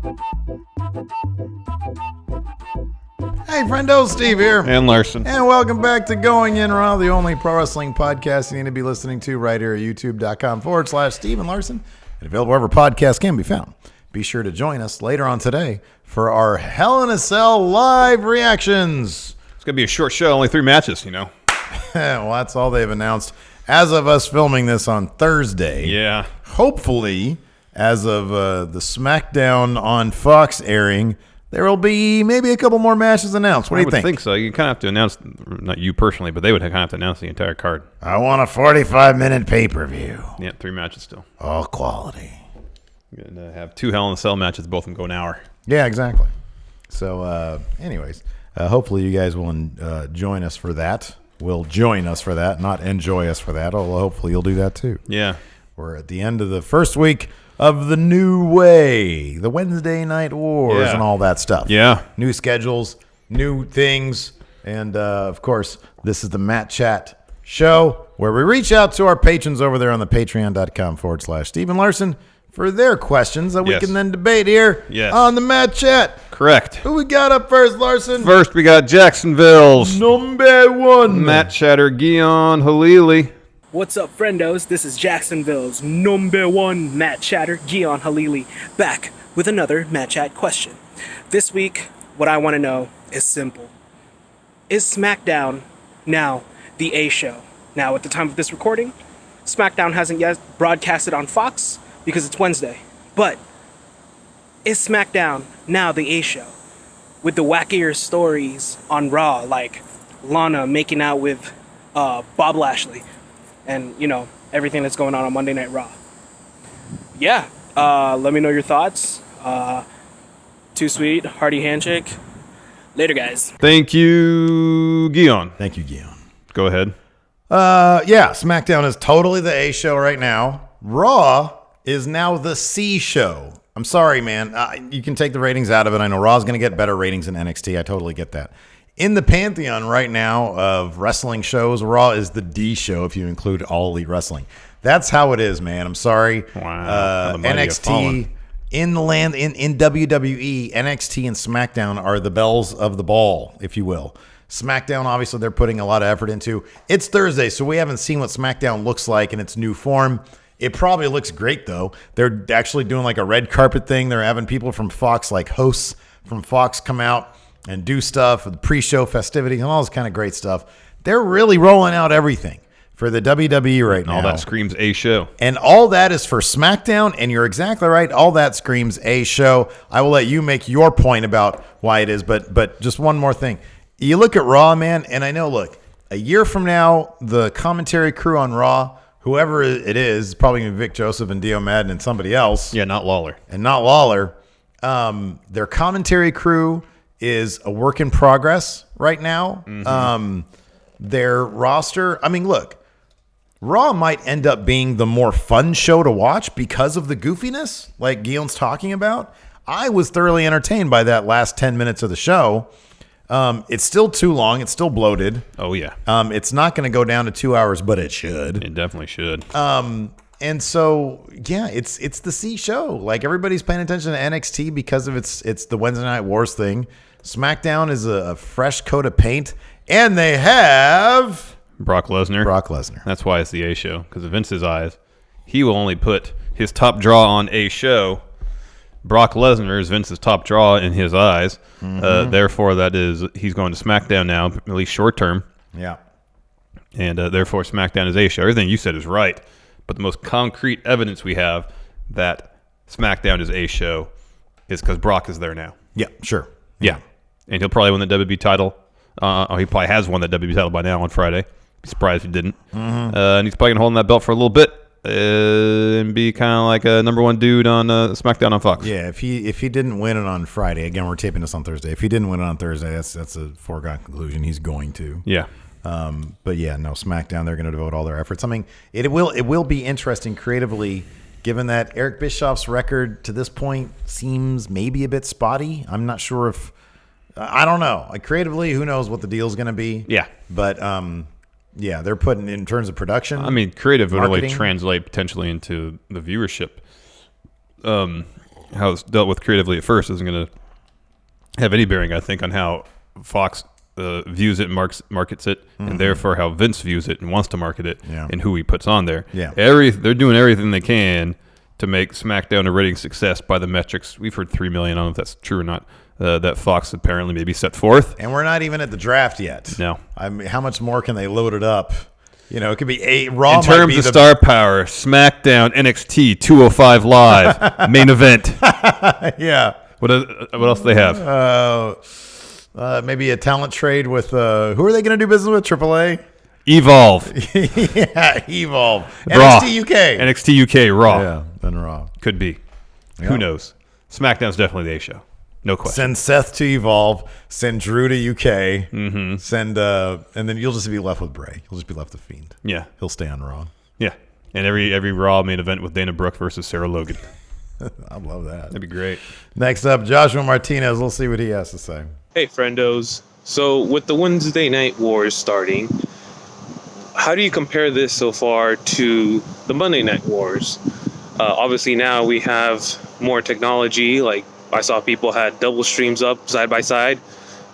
Hey, friendo, Steve here. And Larson. And welcome back to Going In Raw, the only pro wrestling podcast you need to be listening to right here at youtube.com/Steve and Larson. And available wherever podcasts can be found. Be sure to join us later on today for our Hell in a Cell live reactions. It's going to be a short show, only 3 matches, you know. Well, that's all they've announced as of us filming this on Thursday. Yeah. Hopefully, as of the Smackdown on Fox airing, there will be maybe a couple more matches announced. What do you think? I think so. You kind of have to announce, not you personally, but they would kind of have to announce the entire card. I want a 45-minute pay-per-view. Yeah, 3 matches still. All quality. You're going to have 2 Hell in a Cell matches, both of them go an hour. Yeah, exactly. So, anyways, hopefully you guys will join us for that. Will join us for that, not enjoy us for that. Although hopefully you'll do that too. Yeah. We're at the end of the first week of the new way, the Wednesday Night Wars and all that stuff. Yeah. New schedules, new things. And, of course, this is the Matt Chat show where we reach out to our patrons over there on the patreon.com/Steve and Larson for their questions that we can then debate here on the Matt Chat. Correct. Who we got up first, Larson? First, we got Jacksonville's number 1 Matt Chatter, Guion Halili. What's up, friendos? This is Jacksonville's number 1 Matt Chatter, Guion Halili, back with another Matt Chat question. This week, what I want to know is simple. Is Smackdown now the A show? Now, at the time of this recording, Smackdown hasn't yet broadcasted on Fox because it's Wednesday. But is Smackdown now the A show? With the wackier stories on Raw, like Lana making out with Bob Lashley, and, you know, everything that's going on Monday Night Raw. Yeah, let me know your thoughts. Too sweet, hearty handshake. Later, guys. Thank you, Guion. Thank you, Guion. Go ahead. Yeah, SmackDown is totally the A show right now. Raw is now the C show. I'm sorry, man. You can take the ratings out of it. I know Raw's going to get better ratings than NXT. I totally get that. In the pantheon right now of wrestling shows, Raw is the D show if you include All Elite Wrestling. That's how it is, man. I'm sorry. Wow. NXT in the land in WWE, NXT and SmackDown are the bells of the ball, if you will. SmackDown, obviously, they're putting a lot of effort into. It's Thursday, so we haven't seen what SmackDown looks like in its new form. It probably looks great, though. They're actually doing like a red carpet thing. They're having people from Fox, like hosts from Fox, come out and do stuff with pre-show festivities and all this kind of great stuff. They're really rolling out everything for the WWE right now. All that screams A show. And all that is for SmackDown, and you're exactly right. All that screams A show. I will let you make your point about why it is, but just one more thing. You look at Raw, man, and I know, look, a year from now, the commentary crew on Raw, whoever it is probably going to be Vic Joseph and Dio Madden and somebody else. Yeah, not Lawler. And not Lawler. Their commentary crew is a work in progress right now. Mm-hmm. Their roster, I mean, look, Raw might end up being the more fun show to watch because of the goofiness, like Guion's talking about. I was thoroughly entertained by that last 10 minutes of the show. It's still too long. It's still bloated. Oh, yeah. It's not going to go down to 2 hours, but it should. It definitely should. And so, yeah, it's the C show. Like, everybody's paying attention to NXT because of it's the Wednesday Night Wars thing. SmackDown is a fresh coat of paint, and they have Brock Lesnar. That's why it's the A show, because in Vince's eyes, he will only put his top draw on A show. Brock Lesnar is Vince's top draw in his eyes. Mm-hmm. Therefore, he's going to SmackDown now, at least short term. Yeah. And therefore, SmackDown is A show. Everything you said is right. But the most concrete evidence we have that SmackDown is A show is because Brock is there now. Yeah, sure. Yeah. And he'll probably win the WWE title. He probably has won the WWE title by now on Friday. Be surprised if he didn't. Mm-hmm. And he's probably going to hold that belt for a little bit and be kind of like a number 1 dude on SmackDown on Fox. Yeah, if he didn't win it on Friday, again, we're taping this on Thursday. If he didn't win it on Thursday, that's a foregone conclusion. He's going to. Yeah. But yeah, no, SmackDown, they're going to devote all their efforts. I mean, it will be interesting creatively, given that Eric Bischoff's record to this point seems maybe a bit spotty. I'm not sure if I don't know. Like, creatively, who knows what the deal's going to be? Yeah. But yeah, they're putting in terms of production. I mean, creative would marketing. only translate potentially into the viewership. how it's dealt with creatively at first isn't going to have any bearing, I think, on how Fox views it and markets it, and therefore how Vince views it and wants to market it, and who he puts on there. Yeah. They're doing everything they can to make SmackDown a rating success by the metrics. We've heard 3 million. I don't know if that's true or not. That Fox apparently maybe set forth. And we're not even at the draft yet. No. I mean, how much more can they load it up? You know, it could be Raw. In terms of star power, SmackDown, NXT, 205 Live, main event. Yeah. What else do they have? Maybe a talent trade with who are they going to do business with? AAA? Evolve. Yeah, Evolve. Raw. NXT UK. NXT UK, Raw. Yeah, then Raw. Could be. Who knows? SmackDown's definitely the A show. No question. Send Seth to Evolve. Send Drew to UK. Send and then you'll just be left with Bray. You'll just be left with Fiend. Yeah. He'll stay on Raw. Yeah. And every Raw main event with Dana Brooke versus Sarah Logan. I love that. That'd be great. Next up, Joshua Martinez. We'll see what he has to say. Hey, friendos. So, with the Wednesday Night Wars starting, how do you compare this so far to the Monday Night Wars? Obviously, now we have more technology. Like, I saw people had double streams up side by side.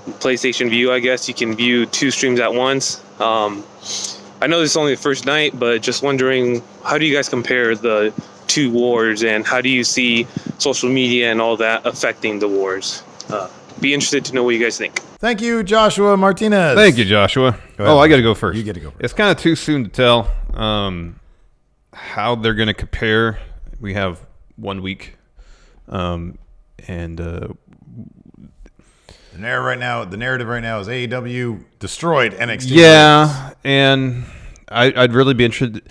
PlayStation View, I guess, you can view 2 streams at once. I know this is only the first night, but just wondering, how do you guys compare the 2 wars, and how do you see social media and all that affecting the wars? Be interested to know what you guys think. Thank you, Joshua Martinez. Thank you, Joshua. ahead. I got to go first. You get to go first. It's kind of too soon to tell how they're going to compare. We have 1 week, and the narrative right now is AEW destroyed NXT. Yeah, and I'd really be interested.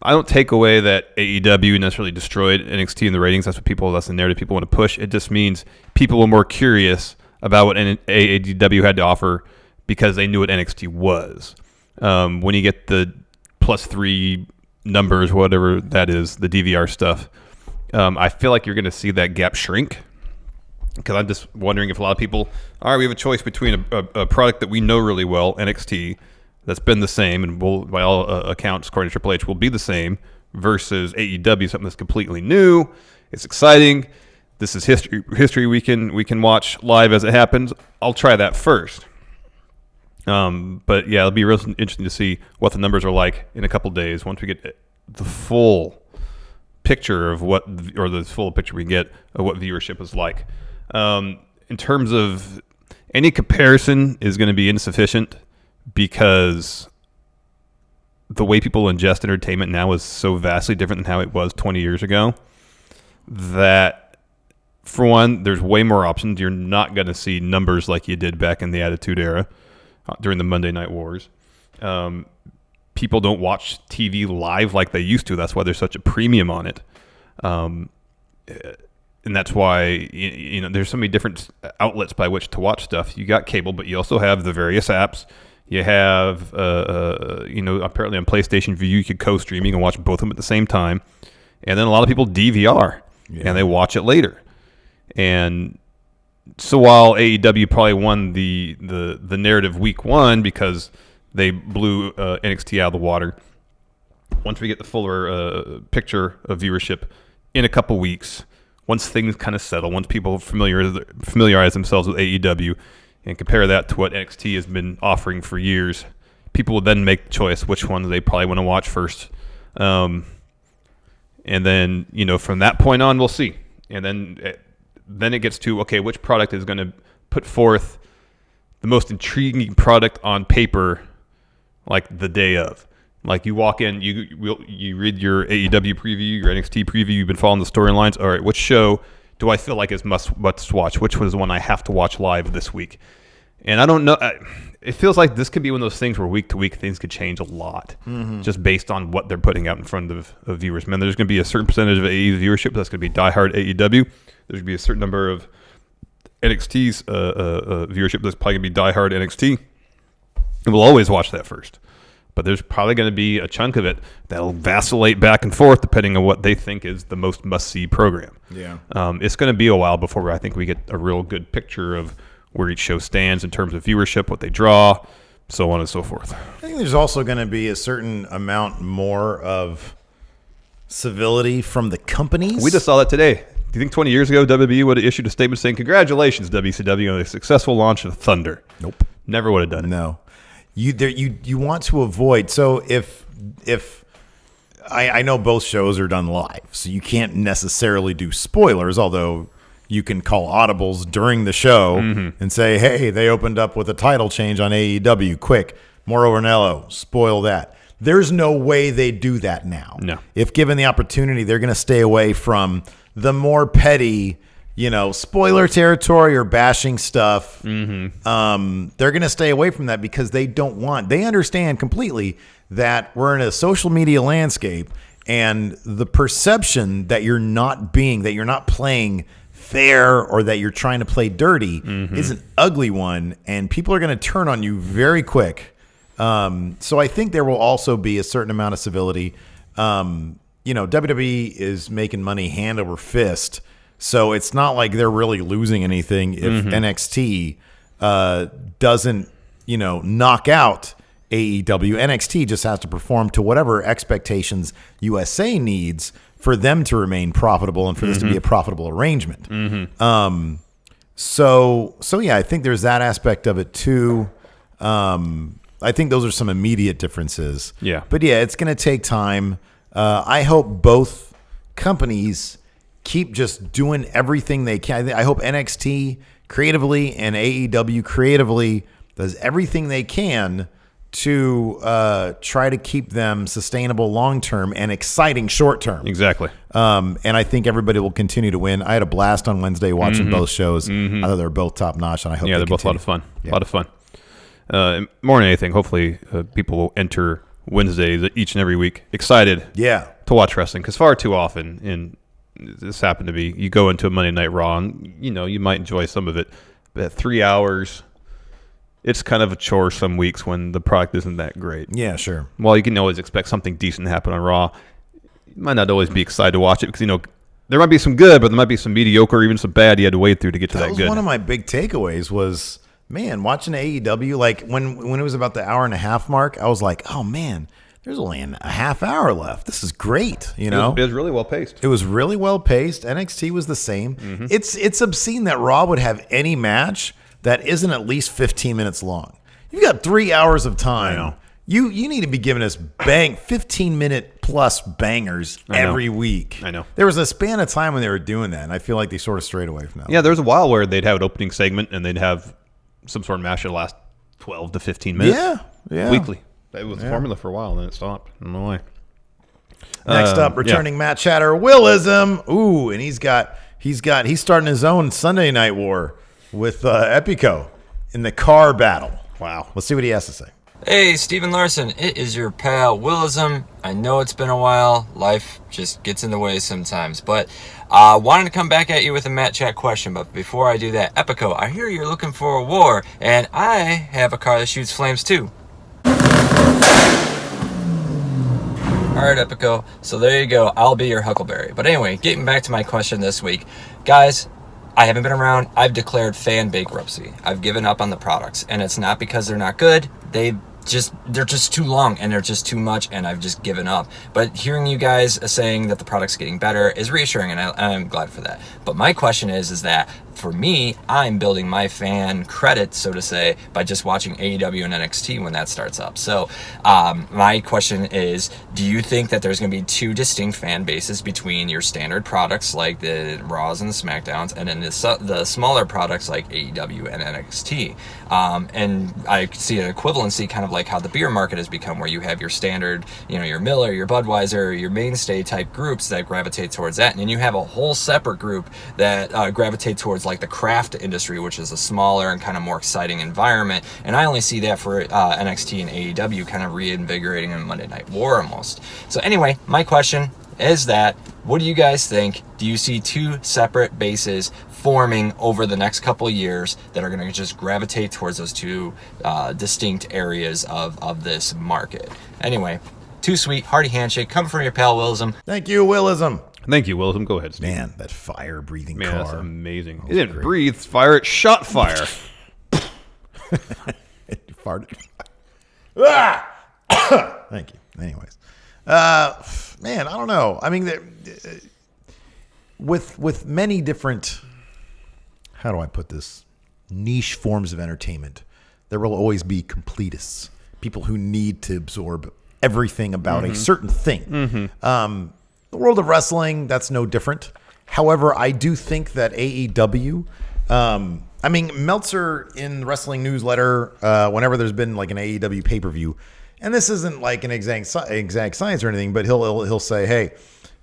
I don't take away that AEW necessarily destroyed NXT in the ratings. That's the narrative people want to push. It just means people were more curious about what AEW had to offer because they knew what NXT was. When you get the +3 numbers, whatever that is, the DVR stuff, I feel like you're going to see that gap shrink. Because I'm just wondering if a lot of people, all right, we have a choice between a product that we know really well, NXT, that's been the same, and will, by all accounts, according to Triple H, will be the same, versus AEW, something that's completely new. It's exciting. This is history we can watch live as it happens. I'll try that first. But yeah, it'll be real interesting to see what the numbers are like in a couple days once we get the full picture of the full picture we get of what viewership is like. In terms of any comparison is going to be insufficient because the way people ingest entertainment now is so vastly different than how it was 20 years ago that, for one, there's way more options. You're not going to see numbers like you did back in the Attitude Era during the Monday Night Wars. People don't watch TV live like they used to. That's why there's such a premium on it. And that's why there's so many different outlets by which to watch stuff. You got cable, but you also have the various apps. You have, apparently on PlayStation View, you could co-stream. You can watch both of them at the same time. And then a lot of people DVR, and they watch it later. And so while AEW probably won the narrative week 1 because they blew NXT out of the water, once we get the fuller picture of viewership in a couple weeks, once things kind of settle, once people familiarize themselves with AEW and compare that to what NXT has been offering for years, people will then make the choice which ones they probably want to watch first. And then, from that point on, we'll see. And then it gets to, okay, which product is going to put forth the most intriguing product on paper, like the day of. Like you walk in, you read your AEW preview, your NXT preview, you've been following the storylines. All right, which show do I feel like is must watch? Which one is the one I have to watch live this week? And I don't know. It feels like this could be one of those things where week to week things could change a lot, just based on what they're putting out in front of viewers. Man, there's going to be a certain percentage of AEW viewership that's going to be diehard AEW. There's going to be a certain number of NXT's viewership that's probably going to be diehard NXT. And we'll always watch that first. But there's probably going to be a chunk of it that'll vacillate back and forth depending on what they think is the most must-see program. Yeah. It's going to be a while before I think we get a real good picture of where each show stands in terms of viewership, what they draw, so on and so forth. I think there's also going to be a certain amount more of civility from the companies. We just saw that today. Do you think 20 years ago WWE would have issued a statement saying, "Congratulations, WCW, on the successful launch of Thunder"? Nope. Never would have done it. No. You want to avoid. So if I know both shows are done live, so you can't necessarily do spoilers, although you can call audibles during the show and say, hey, they opened up with a title change on AEW. Quick, Mauro Ranallo, spoil that. There's no way they do that now. No. If given the opportunity, they're going to stay away from the more petty, spoiler territory or bashing stuff. They're going to stay away from that because they understand completely that we're in a social media landscape, and the perception that you're not playing fair or that you're trying to play dirty is an ugly one, and people are going to turn on you very quick. So I think there will also be a certain amount of civility. WWE is making money hand over fist, so it's not like they're really losing anything if NXT doesn't, knock out AEW. NXT just has to perform to whatever expectations USA needs for them to remain profitable and for this to be a profitable arrangement. So yeah, I think there's that aspect of it too. I think those are some immediate differences. Yeah. But yeah, it's going to take time. I hope both companies keep just doing everything they can. I hope NXT creatively and AEW creatively does everything they can to try to keep them sustainable long-term and exciting short-term. Exactly. And I think everybody will continue to win. I had a blast on Wednesday watching both shows. I thought they were both top-notch, and I hope they're both a lot of fun. A lot of fun. More than anything, hopefully people will enter Wednesdays each and every week excited to watch wrestling, because far too often, and this happened to be, you go into a Monday Night Raw and you might enjoy some of it, but at 3 hours, it's kind of a chore some weeks when the product isn't that great. Yeah, sure. While you can always expect something decent to happen on Raw, you might not always be excited to watch it because there might be some good, but there might be some mediocre or even some bad you had to wade through to get to that good. That was one of my big takeaways was, man, watching AEW, like when it was about the hour and a half mark, I was like, oh man, there's only a half hour left. This is great. It was really well paced. It was really well paced. NXT was the same. It's obscene that Raw would have any match that isn't at least 15 minutes long. You've got 3 hours of time. I know. You need to be giving us 15-minute plus bangers every week. I know. There was a span of time when they were doing that, and I feel like they sort of strayed away from that. Yeah, there was a while where they'd have an opening segment and they'd have some sort of match that last 12 to 15 minutes. Yeah. Weekly. That was the formula for a while, and then it stopped. I don't know why. Next up, returning Matt Chatter, Willism. Ooh, and he's starting his own Sunday Night War with Epico in the car battle. Wow. Let's see what he has to say. Hey, Stephen Larson, it is your pal Willism. I know it's been a while. Life just gets in the way sometimes. But wanted to come back at you with a Matt Chat question. But before I do that, Epico, I hear you're looking for a war. And I have a car that shoots flames too. Alright, Epico. So there you go. I'll be your Huckleberry. But anyway, getting back to my question this week. Guys, I haven't been around. I've declared fan bankruptcy. I've given up on the products. And it's not because they're not good. They're just too long and they're just too much, and I've just given up. But hearing you guys saying that the product's getting better is reassuring, and I'm glad for that. But my question is that for me, I'm building my fan credit, so to say, by just watching AEW and NXT when that starts up. So my question is, do you think that there's going to be two distinct fan bases between your standard products like the Raws and the Smackdowns, and then the smaller products like AEW and NXT? And I see an equivalency kind of like how the beer market has become, where you have your standard, your Miller, your Budweiser, your mainstay type groups that gravitate towards that. And then you have a whole separate group that gravitate towards like the craft industry, which is a smaller and kind of more exciting environment. And I only see that for NXT and AEW kind of reinvigorating in Monday Night War almost. So anyway, my question is that, what do you guys think? Do you see two separate bases forming over the next couple of years that are going to just gravitate towards those two distinct areas of this market? Anyway, too sweet, hearty handshake, coming from your pal Willism. Thank you, Willism. Thank you, Willism. Go ahead, Steve. Man, that fire-breathing car. Man, that's amazing. It didn't breathe fire, it shot fire. It farted. Thank you. Anyways. Man, I don't know. I mean, with many different, how do I put this, niche forms of entertainment, there will always be completists, people who need to absorb everything about a certain thing. The world of wrestling, that's no different. However, I do think that AEW, I mean, Meltzer in the wrestling newsletter, whenever there's been like an AEW pay-per-view, and this isn't like an exact science or anything, but he'll say, hey,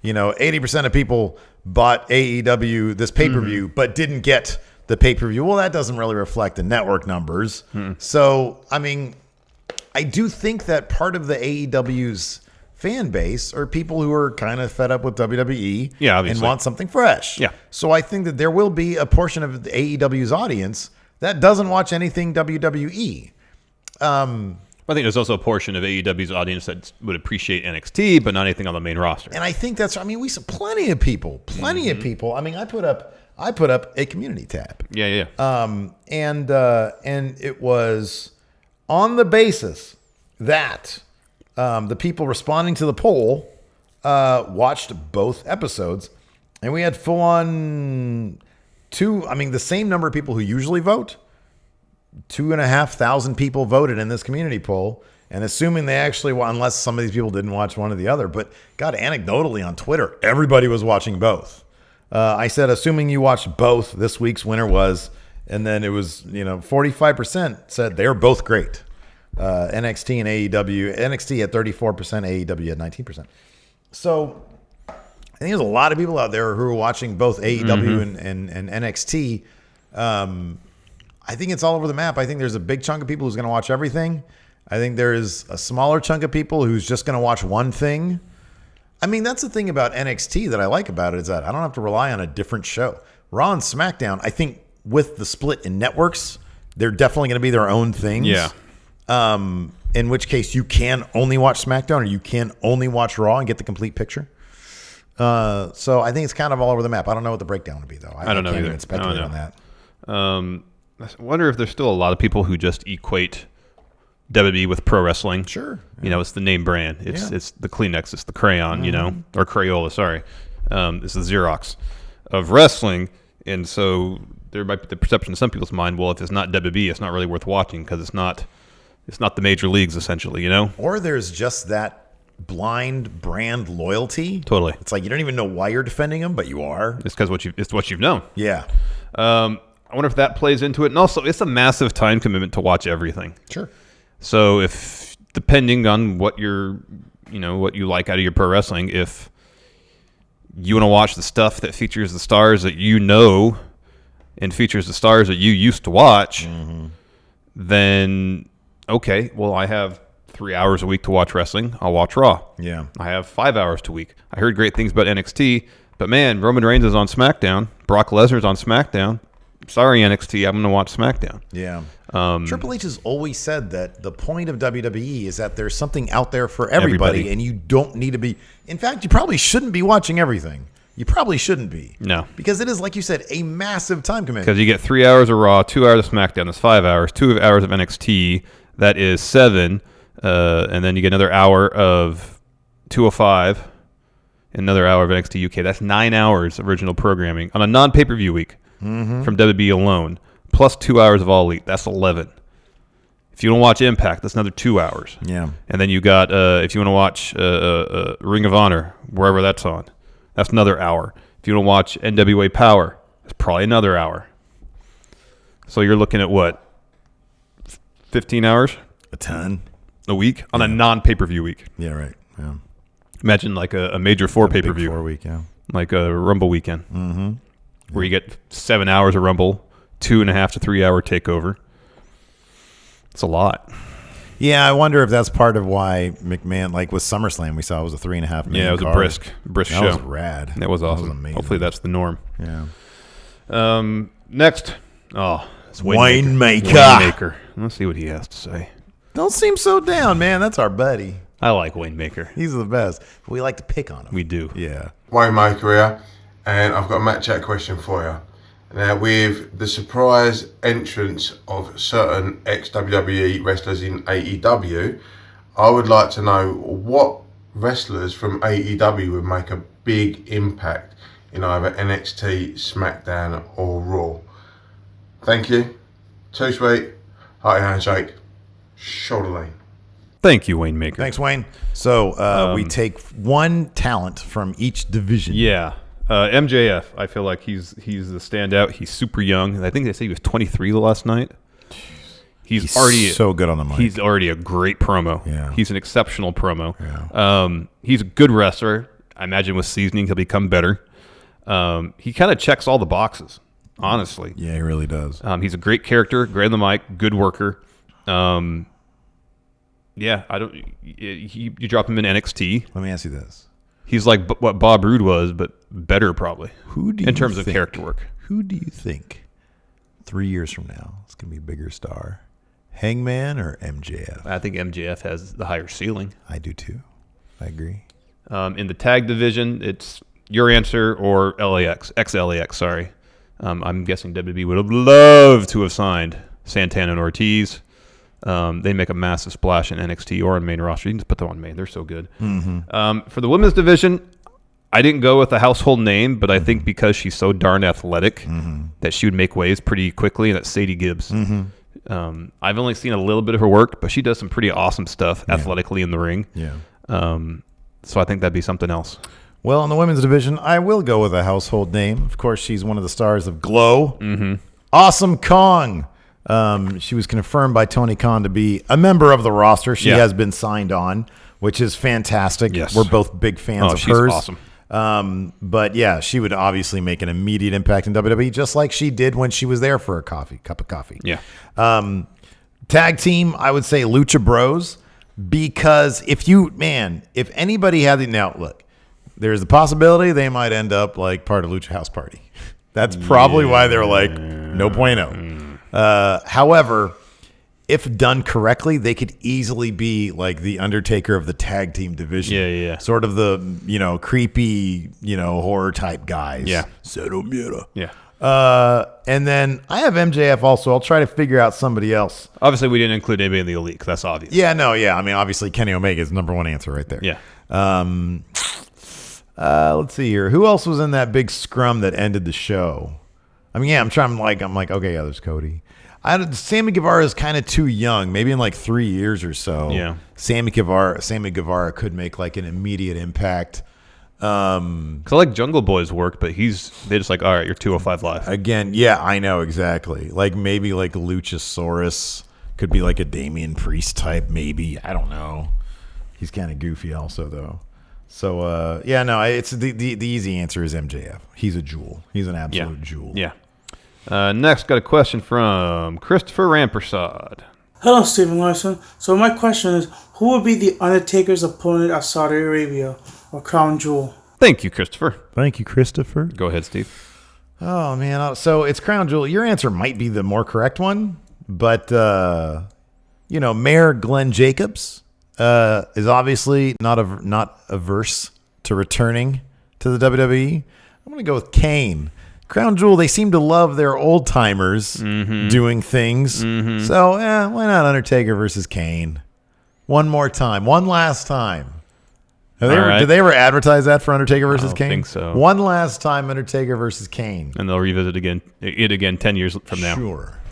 80% of people bought AEW this pay-per-view, but didn't get the pay-per-view. Well, that doesn't really reflect the network numbers. So, I mean, I do think that part of the AEW's fan base are people who are kind of fed up with WWE and want something fresh. Yeah. So I think that there will be a portion of the AEW's audience that doesn't watch anything WWE. I think there's also a portion of AEW's audience that would appreciate NXT, but not anything on the main roster. And I think we saw plenty of people. I mean, I put up a community tab. Yeah. And it was on the basis that the people responding to the poll watched both episodes, and we had full on the same number of people who usually vote. 2,500 people voted in this community poll, and assuming they actually, unless some of these people didn't watch one or the other, but God, anecdotally on Twitter, everybody was watching both. I said, assuming you watched both, this week's winner was, and then it was, 45% said they were both great. NXT and AEW. NXT at 34%, AEW at 19%. So I think there's a lot of people out there who are watching both AEW and NXT. I think it's all over the map. I think there's a big chunk of people who's going to watch everything. I think there's a smaller chunk of people who's just going to watch one thing. I mean, that's the thing about NXT that I like about it, is that I don't have to rely on a different show. Raw and SmackDown, I think with the split in networks, they're definitely going to be their own things. Yeah. In which case you can only watch SmackDown or you can only watch Raw and get the complete picture. So I think it's kind of all over the map. I don't know what the breakdown would be, though. I don't know can't either. even speculate on that. I wonder if there's still a lot of people who just equate WWE with pro wrestling. Sure. It's the name brand. It's the Kleenex. It's the crayon, or Crayola, sorry. It's the Xerox of wrestling. And so there might be the perception in some people's mind, well, if it's not WWE, it's not really worth watching because it's not the major leagues, essentially, Or there's just that blind brand loyalty. Totally. It's like you don't even know why you're defending them, but you are. It's because it's what you've known. Yeah. I wonder if that plays into it. And also, it's a massive time commitment to watch everything. Sure. So if, depending on what what you like out of your pro wrestling, if you want to watch the stuff that features the stars that and features the stars that you used to watch, then okay, well, I have 3 hours a week to watch wrestling. I'll watch Raw. Yeah. I have 5 hours a week. I heard great things about NXT, but man, Roman Reigns is on SmackDown. Brock Lesnar's on SmackDown. Sorry, NXT, I'm going to watch SmackDown. Yeah. Triple H has always said that the point of WWE is that there's something out there for everybody. And you don't need to be. In fact, you probably shouldn't be watching everything. You probably shouldn't be. No. Because it is, like you said, a massive time commitment. Because you get 3 hours of Raw, 2 hours of SmackDown, that's 5 hours, 2 hours of NXT, that is 7, and then you get another hour of 205, another hour of NXT UK. That's 9 hours of original programming on a non-pay-per-view week from WWE alone, plus 2 hours of All Elite. That's 11. If you want to watch Impact, that's another 2 hours. Yeah. And then you got, if you want to watch Ring of Honor, wherever that's on, that's another hour. If you want to watch NWA Power, that's probably another hour. So you're looking at what? 15 hours? A ton. A week? On a non-pay-per-view week. Yeah, right. Yeah. Imagine like a major 4 pay-per-view. Big 4 week, yeah. Like a Rumble weekend. Mm-hmm. Where you get 7 hours of Rumble, 2.5 to 3 hour takeover. It's a lot. Yeah, I wonder if that's part of why McMahon, like with SummerSlam, we saw it was a 3.5 minute. Yeah, it was card. a brisk show. That was rad. That was awesome. That was amazing. Hopefully that's the norm. Yeah. Next. Oh, it's Waymaker. Let's see what he has to say. Don't seem so down, man. That's our buddy. I like Waymaker. He's the best. We like to pick on him. We do. Yeah. Waymaker here, and I've got a match chat question for you. Now, with the surprise entrance of certain ex-WWE wrestlers in AEW, I would like to know what wrestlers from AEW would make a big impact in either NXT, SmackDown, or Raw. Thank you. Too sweet. Hearty handshake. Shoulder lean. Thank you, Wayne Maker. Thanks, Wayne. So we take one talent from each division. Yeah. MJF, I feel like he's the standout. He's super young. I think they say he was 23 the last night. He's already so good on the mic. He's already a great promo. Yeah. He's an exceptional promo. Yeah. He's a good wrestler. I imagine with seasoning he'll become better. He kind of checks all the boxes, honestly. Yeah, he really does. He's a great character, great on the mic, good worker. Yeah, you drop him in NXT. Let me ask you this. He's like what Bob Roode was, but better probably. Who do you in terms think, of character work? Who do you think 3 years from now is going to be a bigger star? Hangman or MJF? I think MJF has the higher ceiling. I do too. I agree. In the tag division, it's your answer or LAX, ex-LAX, sorry. I'm guessing WWE would have loved to have signed Santana and Ortiz. They make a massive splash in NXT or on main roster. You can just put them on main. They're so good. Mm-hmm. For the women's division, I didn't go with a household name, but I think because she's so darn athletic that she would make waves pretty quickly, and that's Sadie Gibbs. I've only seen a little bit of her work, but she does some pretty awesome stuff athletically in the ring. Yeah. So I think that'd be something else. Well, in the women's division, I will go with a household name. Of course, she's one of the stars of Glow. Awesome Kong. She was confirmed by Tony Khan to be a member of the roster. She has been signed on, which is fantastic. Yes. We're both big fans of she's hers. Awesome. But yeah, she would obviously make an immediate impact in WWE, just like she did when she was there for a cup of coffee. Yeah. Tag team, I would say Lucha Bros, because if anybody had now look, there's the possibility they might end up like part of Lucha House Party. That's probably why they're like no bueno. However, if done correctly, they could easily be like the Undertaker of the tag team division. Yeah. Sort of the, creepy, horror type guys. Yeah. Cero Mira. Yeah. And then I have MJF also. I'll try to figure out somebody else. Obviously, we didn't include anybody in the elite, 'cause that's obvious. Yeah, no, yeah. I mean, obviously, Kenny Omega is the number one answer right there. Yeah. Let's see here. Who else was in that big scrum that ended the show? I mean, yeah, I'm like, okay, yeah, there's Cody. Sammy Guevara is kind of too young. Maybe in like 3 years or so. Yeah. Sammy Guevara could make like an immediate impact. 'Cause I like Jungle Boy's work, but they're just like, all right, you're 205 Live. Again, yeah, I know exactly. Like maybe like Luchasaurus could be like a Damian Priest type. Maybe, I don't know. He's kind of goofy also though. So yeah, no, it's the easy answer is MJF. He's a jewel. He's an absolute jewel. Yeah. Next, got a question from Christopher Rampersad. Hello, Stephen Larson. So my question is, who would be the Undertaker's opponent at Saudi Arabia or Crown Jewel? Thank you, Christopher. Thank you, Christopher. Go ahead, Steve. Oh man, so it's Crown Jewel. Your answer might be the more correct one, but Mayor Glenn Jacobs is obviously not averse to returning to the WWE. I'm going to go with Kane. Crown Jewel, they seem to love their old timers doing things. So, why not Undertaker versus Kane? One more time. One last time. Did they ever advertise that for Undertaker versus Kane? I think so. One last time, Undertaker versus Kane. And they'll revisit it again 10 years from now.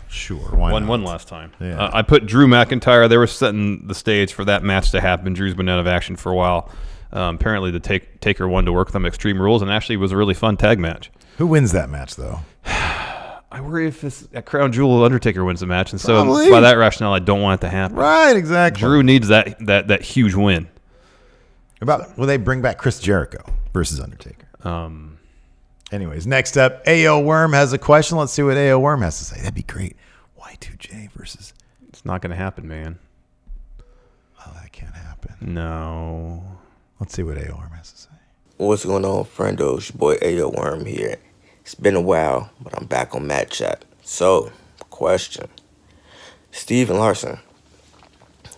Sure. Why not? One last time. Yeah. I put Drew McIntyre. They were setting the stage for that match to happen. Drew's been out of action for a while. Apparently, the Taker won to work with them Extreme Rules, and actually was a really fun tag match. Who wins that match, though? I worry if it's at Crown Jewel, Undertaker wins the match, and so Probably. by that rationale, I don't want it to happen. Right, exactly. Drew needs that huge win. Will they bring back Chris Jericho versus Undertaker? Anyways, next up, AO Worm has a question. Let's see what AO Worm has to say. That'd be great. Y2J versus... It's not going to happen, man. Oh, that can't happen. No. Let's see what AO Worm has to say. What's going on, friendos? Your boy AO Worm here. It's been a while, but I'm back on Matt Chat. So, question. Steve and Larson,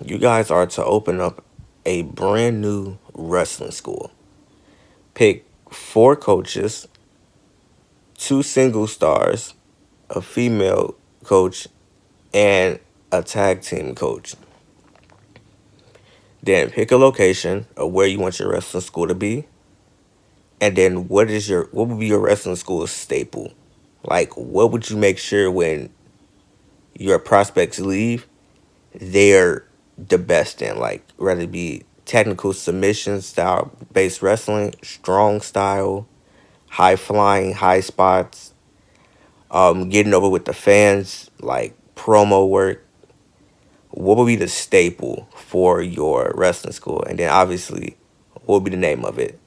you guys are to open up a brand new wrestling school. Pick 4 coaches, 2 single stars, a female coach, and a tag team coach. Then pick a location of where you want your wrestling school to be. And then what would be your wrestling school staple? Like, what would you make sure when your prospects leave, they're the best in? Like, whether it be technical submission style based wrestling, strong style, high flying, high spots, getting over with the fans, like promo work. What would be the staple for your wrestling school? And then obviously, what would be the name of it?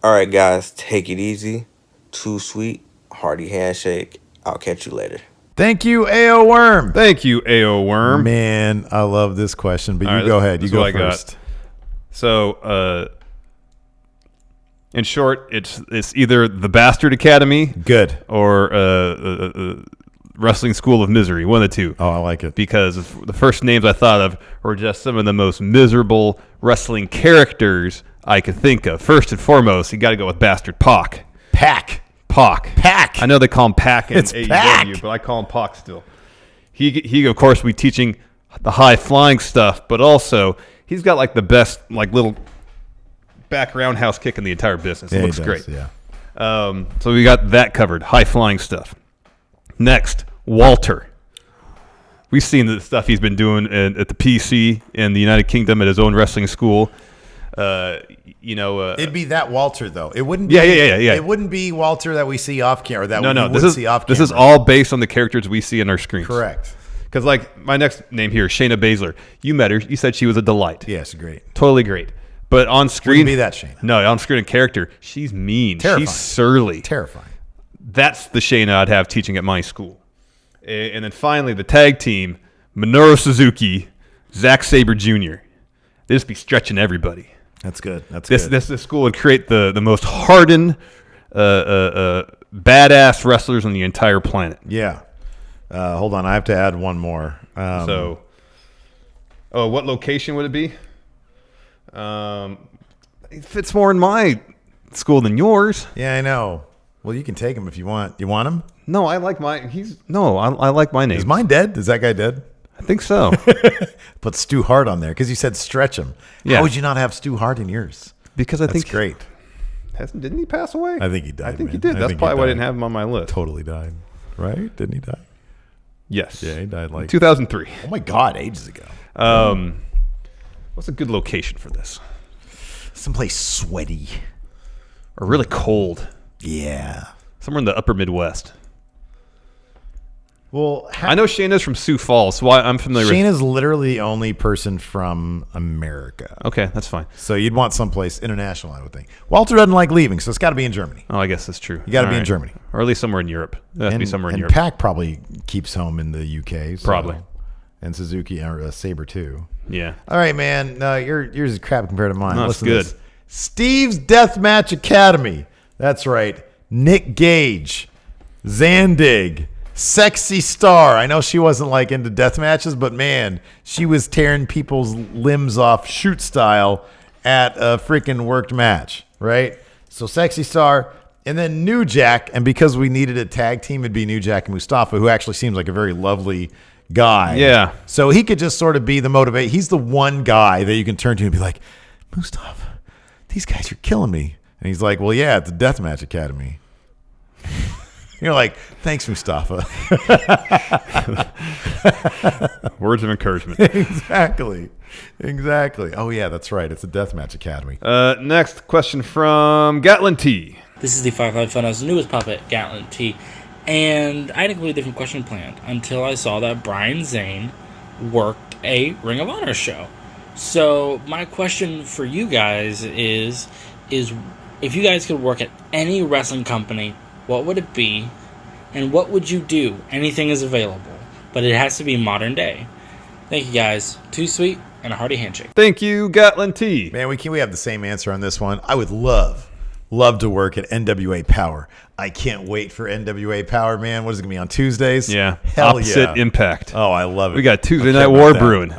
All right, guys, take it easy. Too sweet. Hearty handshake. I'll catch you later. Thank you, AO Worm. Thank you, AO Worm. Man, I love this question, but All you right, go ahead. You this is go what I got. first. So, in short, it's either the Bastard Academy, Good. or Wrestling School of Misery, one of the two. Oh, I like it. Because the first names I thought of were just some of the most miserable wrestling characters I could think of. First and foremost, you got to go with Bastard Pac. Pac. I know they call him Pac in It's AEW, Pac. but I call him Pac still. He of course, be teaching the high flying stuff, but also he's got like the best like little back roundhouse kick in the entire business. It looks great. Yeah. So we got that covered, high flying stuff. Next, Walter. We've seen the stuff he's been doing at the PC in the United Kingdom at his own wrestling school. It'd be that Walter though. It wouldn't. Be, Yeah. It wouldn't be Walter that we see off camera. That No. we would see off camera. This is all based on the characters we see in our screens. Correct. Because like my next name here, Shayna Baszler. You met her. You said she was a delight. Yes, great. Totally great. But on screen, Wouldn't be that Shayna. No, on screen in character, she's mean. Terrifying. She's surly. Terrifying. That's the Shayna I'd have teaching at my school. And then finally, the tag team, Minoru Suzuki, Zack Sabre Jr. They just be stretching everybody. That's good. That's This good. school would create the most hardened, badass wrestlers on the entire planet. Yeah. Hold on. I have to add one more. What location would it be? It fits more in my school than yours. Yeah, I know. Well, you can take him if you want. You want him? No, I like my. I like my name. Is mine dead? Is that guy dead? I think so. Put Stu Hart on there because you said stretch him. Yeah. How would you not have Stu Hart in yours? Because I That's think great. Didn't he pass away? I think he died. I think he man. did. I That's think he probably why I died. didn't have him on my list. Totally died. Right? Didn't he die? Yes. Yeah, he died like 2003. Oh my God, ages ago. What's a good location for this? Someplace sweaty. Or really cold? Yeah. Somewhere in the upper Midwest. Well, I know Shayna's from Sioux Falls, so I'm familiar with. Shayna's literally the only person from America. Okay, that's fine. So you'd want someplace international, I would think. Walter doesn't like leaving, so it's got to be in Germany. Oh, I guess that's true. You got to All be in right. Germany. Or at least somewhere in Europe. It has to be somewhere in and Europe. Pac probably keeps home in the UK. So. Probably. And Suzuki or Sabre too. Yeah. All right, man. yours is crap compared to mine. No, it's Listen to good. this. Steve's Deathmatch Academy. That's right. Nick Gage, Zandig, Sexy Star. I know she wasn't like into death matches, but man, she was tearing people's limbs off shoot style at a freaking worked match, right? So Sexy Star, and then New Jack, and because we needed a tag team, it'd be New Jack and Mustafa, who actually seems like a very lovely guy. Yeah. So he could just sort of be the motivate. He's the one guy that you can turn to and be like, Mustafa, these guys are killing me. And he's like, well, yeah, it's a Deathmatch Academy. You're like, thanks, Mustafa. Words of encouragement. Exactly. Oh, yeah, that's right. It's a Deathmatch Academy. Next question from Gatlin T. This is the Firefly Funhouse newest puppet, Gatlin T. And I had a completely different question planned until I saw that Brian Zane worked a Ring of Honor show. So my question for you guys is if you guys could work at any wrestling company, what would it be? And what would you do? Anything is available, but it has to be modern day. Thank you guys. Too sweet and a hearty handshake. Thank you, Gatlin T. Man, we have the same answer on this one. I would love to work at NWA Power. I can't wait for NWA Power, man. What is it going to be on Tuesdays? Yeah. Hell Opposite yeah. Impact. Oh, I love it. We got Tuesday Okay Night about War that. brewing.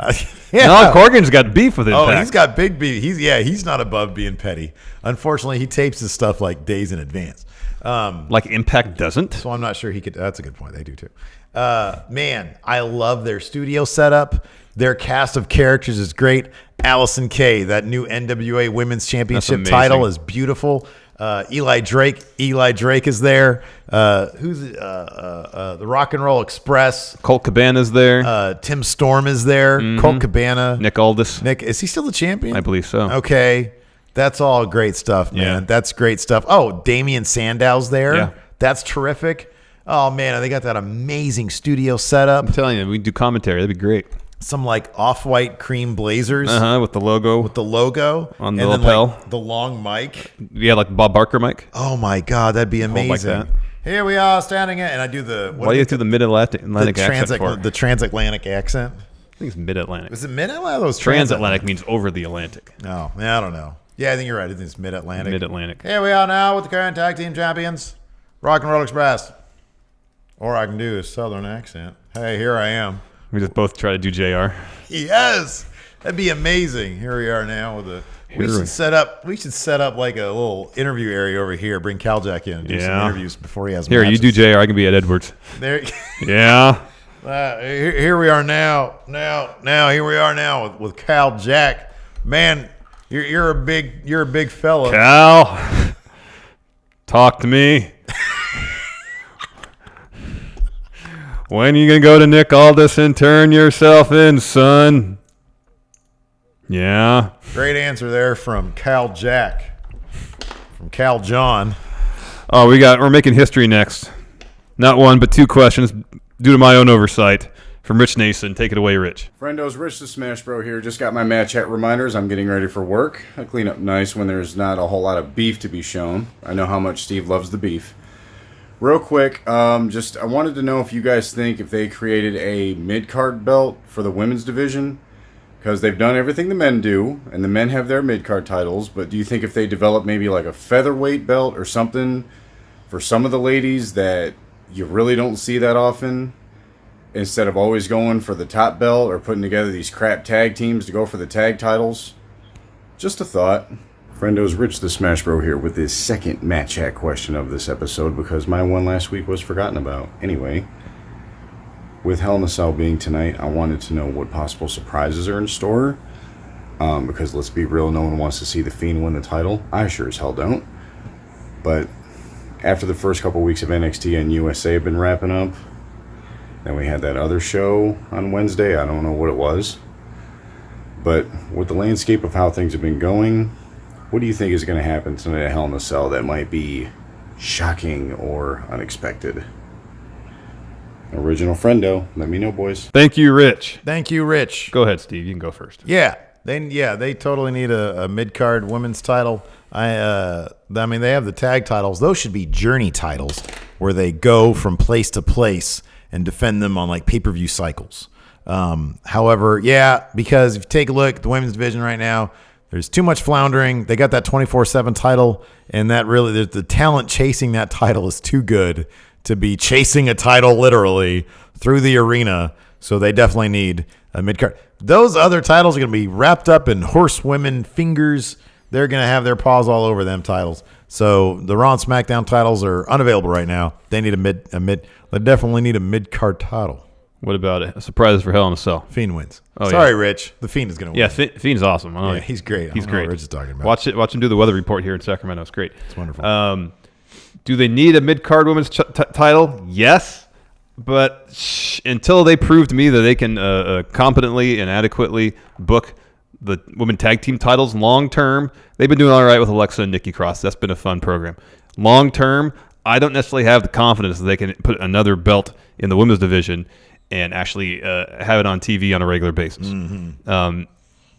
Yeah. Now Corgan's got beef with Impact. Oh, he's got big beef. He's not above being petty. Unfortunately, he tapes his stuff like days in advance. Like Impact doesn't? So I'm not sure he could. That's a good point. They do too. Man, I love their studio setup. Their cast of characters is great. Allison Kay, that new NWA Women's Championship amazing. title is beautiful. Eli Drake is there. Who's the Rock and Roll Express? Colt Cabana's there. Tim Storm is there. Colt Cabana. Nick Aldis. Nick, is he still the champion? I believe so. Okay. That's all great stuff, man. Yeah. That's great stuff. Oh, Damian Sandow's there. Yeah. That's terrific. Oh, man, they got that amazing studio setup. I'm telling you, we can do commentary. That'd be great. Some like off-white cream blazers. With the logo. With the logo. On the and lapel. Then, like, the long mic. Yeah, like the Bob Barker mic. Oh, my God. That'd be amazing. Like that. Here we are standing at, and I do the... Why do you do the mid-Atlantic accent for? The transatlantic accent. I think it's mid-Atlantic. Is it mid-Atlantic? Those transatlantic means over the Atlantic. No, I don't know. Yeah, I think you're right. I think it's mid-Atlantic. Mid-Atlantic. Here we are now with the current tag team champions, Rock and Roll Express. Or I can do a southern accent. Hey, here I am. We just both try to do JR. Yes, that'd be amazing. Here we are now with we should set up like a little interview area over here. Bring Cal Jack in and do some interviews before he has. Here, matches. you do JR. I can be Ed Edwards. There. Yeah. Here we are now. Here we are now with Cal Jack. Man, you're a big fella. Cal, talk to me. When you gonna go to Nick Aldis and turn yourself in, son? Yeah. Great answer there from Cal Jack. From Cal John. Oh, we're making history next. Not one, but two questions due to my own oversight. From Rich Nason. Take it away, Rich. Friendos, Rich the Smash Bro here. Just got my match chat reminders. I'm getting ready for work. I clean up nice when there's not a whole lot of beef to be shown. I know how much Steve loves the beef. Real quick, I wanted to know if you guys think if they created a mid-card belt for the women's division, because they've done everything the men do, and the men have their mid-card titles, but do you think if they develop maybe like a featherweight belt or something for some of the ladies that you really don't see that often, instead of always going for the top belt or putting together these crap tag teams to go for the tag titles? Just a thought. Friendos, Rich the Smash Bro here with this second match chat question of this episode, because my one last week was forgotten about. Anyway, with Hell in a Cell being tonight, I wanted to know what possible surprises are in store. Because let's be real, no one wants to see The Fiend win the title. I sure as hell don't. But after the first couple weeks of NXT and USA have been wrapping up, then we had that other show on Wednesday. I don't know what it was. But with the landscape of how things have been going, what do you think is going to happen tonight at Hell in a Cell that might be shocking or unexpected? Original Friendo, let me know, boys. Thank you, Rich. Thank you, Rich. Go ahead, Steve. You can go first. Yeah, they totally need a mid-card women's title. I mean, they have the tag titles. Those should be journey titles where they go from place to place and defend them on like pay-per-view cycles. However, yeah, because if you take a look at the women's division right now, there's too much floundering. They got that 24/7 title, and that really the talent chasing that title is too good to be chasing a title literally through the arena. So they definitely need a mid-card. Those other titles are going to be wrapped up in horsewomen fingers. They're going to have their paws all over them titles. So the Raw and SmackDown titles are unavailable right now. They need they definitely need a mid-card title. What about it? A surprise for Hell in a Cell. Fiend wins. Oh, sorry, yeah. Rich. The Fiend is going to win. Yeah, Fiend's awesome. Yeah, he's great. He's great. What Rich is talking about. Watch him do the weather report here in Sacramento. It's great. It's wonderful. Do they need a mid-card women's title? Yes. But until they prove to me that they can competently and adequately book the women tag team titles long term, they've been doing all right with Alexa and Nikki Cross. That's been a fun program. Long term, I don't necessarily have the confidence that they can put another belt in the women's division and actually have it on TV on a regular basis. Mm-hmm.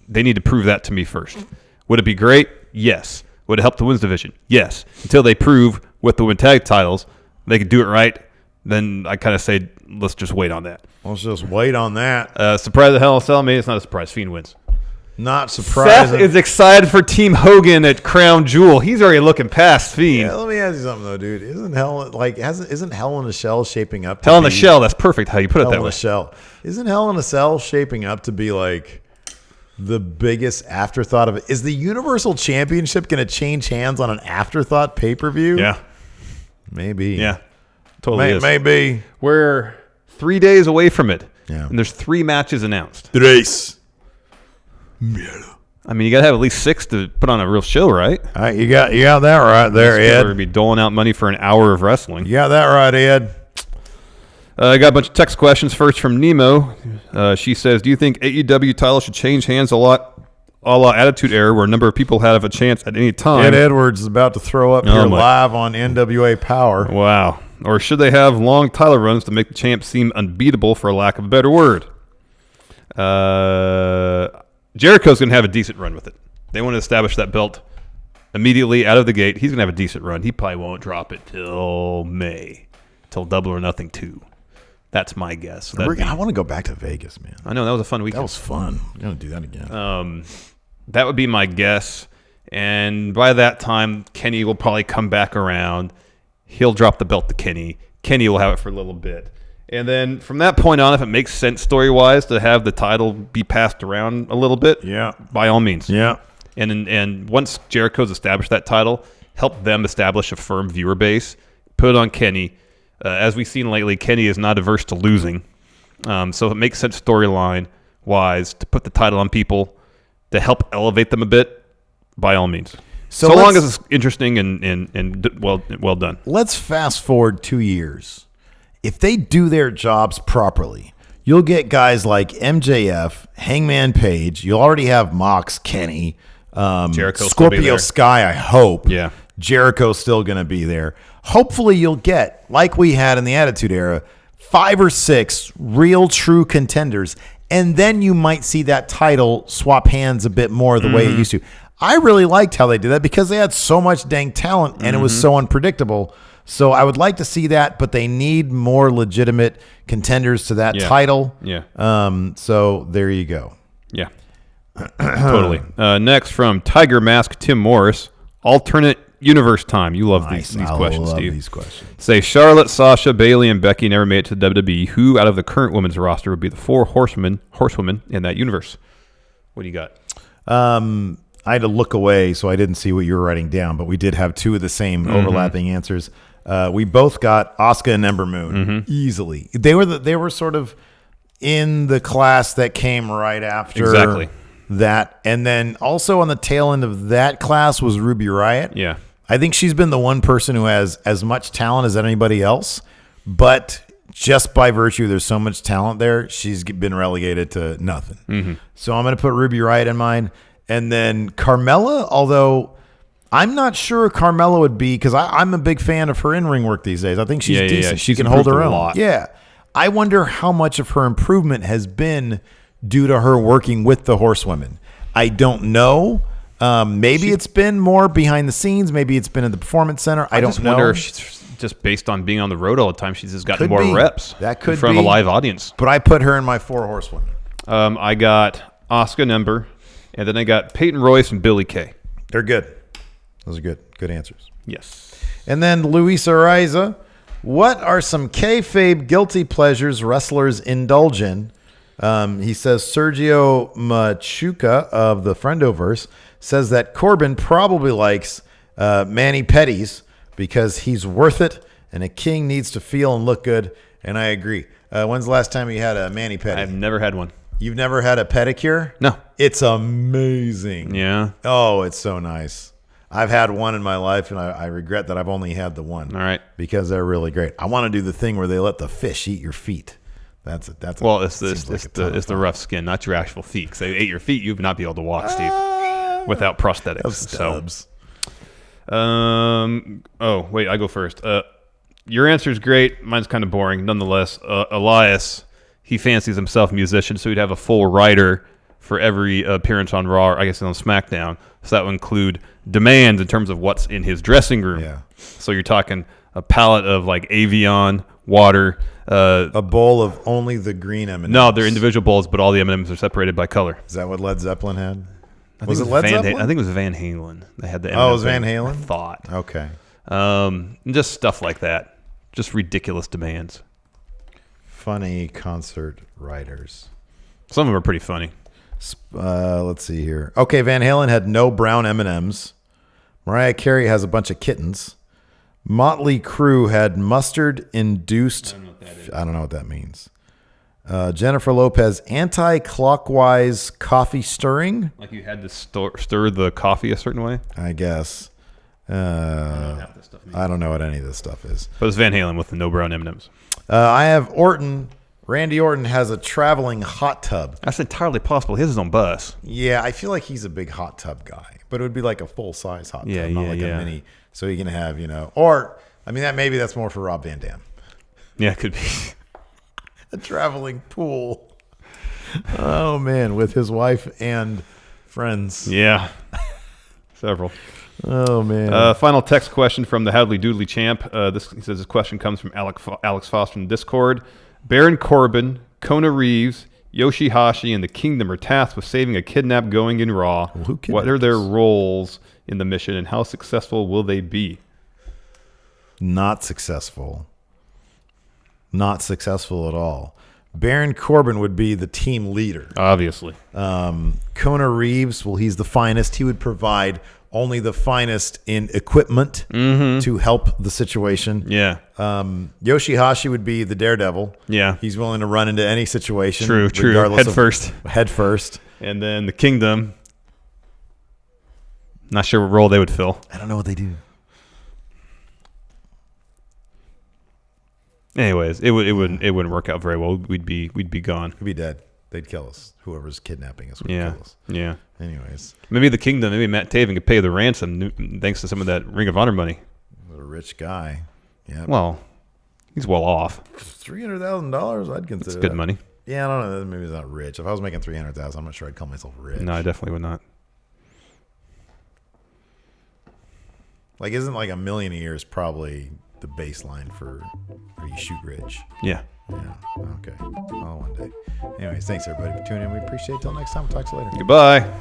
They need to prove that to me first. Would it be great? Yes. Would it help the women's division? Yes. Until they prove with the women tag titles they could do it right, then I kind of say let's just wait on that. Let's just wait on that. Surprise at Hell in a Cell? Maybe it's not a surprise. Fiend wins. Not surprising. Seth is excited for Team Hogan at Crown Jewel. He's already looking past Fiend. Yeah, let me ask you something though, dude. Isn't Hell in a Cell shaping up? Hell in a Shell. That's perfect. How you put it that way. Hell in a Shell. Isn't Hell in a Cell shaping up to be like the biggest afterthought of it? Is the Universal Championship going to change hands on an afterthought pay-per-view? Yeah, maybe. Yeah, totally. Is. Maybe. We're 3 days away from it. Yeah, and there's 3 matches announced. 3. I mean, you got to have at least 6 to put on a real show, right? All right, you got that right there, Ed. We're going to be doling out money for an hour of wrestling. You got that right, Ed. I got a bunch of text questions. First from Nemo. She says, do you think AEW title should change hands a la Attitude Era, where a number of people have a chance at any time? Ed Edwards is about to throw up here live on NWA Power. Wow. Or should they have long title runs to make the champ seem unbeatable, for lack of a better word? Jericho's going to have a decent run with it. They want to establish that belt immediately out of the gate. He's going to have a decent run. He probably won't drop it till May, till Double or Nothing 2. That's my guess. I want to go back to Vegas, man. I know, that was a fun weekend. That was fun. I'm going to do that again. That would be my guess. And by that time, Kenny will probably come back around. He'll drop the belt to Kenny. Kenny will have it for a little bit. And then from that point on, if it makes sense story-wise to have the title be passed around a little bit, by all means. Yeah. And once Jericho's established that title, help them establish a firm viewer base, put it on Kenny. As we've seen lately, Kenny is not averse to losing. So it makes sense storyline-wise to put the title on people to help elevate them a bit, by all means. So long as it's interesting and well done. Let's fast forward 2 years. If they do their jobs properly, you'll get guys like MJF, Hangman Page. You'll already have Mox, Kenny, Scorpio Sky, I hope. Yeah. Jericho's still going to be there. Hopefully you'll get, like we had in the Attitude Era, 5 or 6 real true contenders, and then you might see that title swap hands a bit more the way it used to. I really liked how they did that because they had so much dang talent and it was so unpredictable. So I would like to see that, but they need more legitimate contenders to that title. Yeah. So there you go. Yeah. Totally. Next from Tiger Mask Tim Morris, alternate universe time. You love these questions, Steve. These questions. Say Charlotte, Sasha, Bayley, and Becky never made it to WWE. Who out of the current women's roster would be the 4 horsewomen in that universe? What do you got? I had to look away, so I didn't see what you were writing down, but we did have 2 of the same overlapping answers. We both got Asuka and Ember Moon easily. They were sort of in the class that came right after that, and then also on the tail end of that class was Ruby Riott. Yeah, I think she's been the one person who has as much talent as anybody else, but just by virtue there's so much talent there, she's been relegated to nothing. So I'm going to put Ruby Riott in mine, and then Carmella, although I'm not sure Carmella would be, because I'm a big fan of her in-ring work these days. I think she's decent. Yeah. She can hold her own. Yeah. I wonder how much of her improvement has been due to her working with the horsewomen. I don't know. Maybe it's been more behind the scenes. Maybe it's been in the performance center. I don't know. Wonder if she's just based on being on the road all the time, she's just gotten more reps. That could in front of a live audience. But I put her in my 4 horsewomen. I got Asuka and Ember, and then I got Peyton Royce and Billie Kay. They're good. Those are good answers. Yes. And then Luis Ariza, what are some kayfabe guilty pleasures wrestlers indulge in? He says Sergio Machuca of the Friendoverse says that Corbin probably likes Manny Petties because he's worth it and a king needs to feel and look good. And I agree. When's the last time you had a Manny Petty? I've never had one. You've never had a pedicure? No. It's amazing. Yeah. Oh, it's so nice. I've had one in my life, and I regret that I've only had the one. All right. Because they're really great. I want to do the thing where they let the fish eat your feet. It's the rough skin, not your actual feet. Because they ate your feet, you would not be able to walk, Steve, without prosthetics. Stubs. Oh, wait, I go first. Your answer is great. Mine's kind of boring. Nonetheless, Elias, he fancies himself a musician, so he'd have a full writer for every appearance on Raw, or I guess on SmackDown. So that would include demands in terms of what's in his dressing room. Yeah. So you're talking a pallet of like Avion, water. A bowl of only the green M&Ms. No, they're individual bowls, but all the M&Ms are separated by color. Is that what Led Zeppelin had? Was it Led Zeppelin? I think it was Van Halen. They had the M&Ms. Oh, it was Van Halen? I thought. Okay. Just stuff like that. Just ridiculous demands. Funny concert writers. Some of them are pretty funny. Let's see here. Okay, Van Halen had no brown M&Ms. Mariah Carey has a bunch of kittens. Motley Crue had mustard-induced... I don't know what that means. Jennifer Lopez, anti-clockwise coffee stirring. Like you had to stir the coffee a certain way? I guess. I don't know what any of this stuff is. But it's Van Halen with the no brown M&Ms. I have Orton. Randy Orton has a traveling hot tub. That's entirely possible. His is on bus. Yeah, I feel like he's a big hot tub guy. But it would be like a full-size hot tub, not like a mini. So you can have, or, I mean, maybe that's more for Rob Van Dam. Yeah, it could be. A traveling pool. Oh, man, with his wife and friends. Yeah. Several. Oh, man. Final text question from the Howdly Doodly champ. He says this question comes from Alex Foster from Discord. Baron Corbin, Kona Reeves, Yoshihashi, and the Kingdom are tasked with saving a kidnapped going in Raw. What are their roles in the mission, and how successful will they be? Not successful. Not successful at all. Baron Corbin would be the team leader. Obviously. Kona Reeves, well, he's the finest. He would provide only the finest in equipment to help the situation. Yeah. Yoshihashi would be the daredevil. Yeah. He's willing to run into any situation. True. Head first. Head first. And then the Kingdom. Not sure what role they would fill. I don't know what they do. Anyways, it wouldn't work out very well. We'd be gone. We'd be dead. They'd kill us. Whoever's kidnapping us would kill us. Yeah. Anyways. Maybe the Kingdom, maybe Matt Taven could pay the ransom thanks to some of that Ring of Honor money. A rich guy. Yeah. Well, he's well off. $300,000, I'd consider It's good that. money. Yeah, I don't know. Maybe he's not rich. If I was making $300,000, I'm not sure I'd call myself rich. No, I definitely would not. Like, isn't like $1 million a year is probably the baseline for where you shoot rich? Yeah. Yeah. Okay. Oh, one day. Anyways, thanks everybody for tuning in. We appreciate it. Till next time. We'll talk to you later. Goodbye.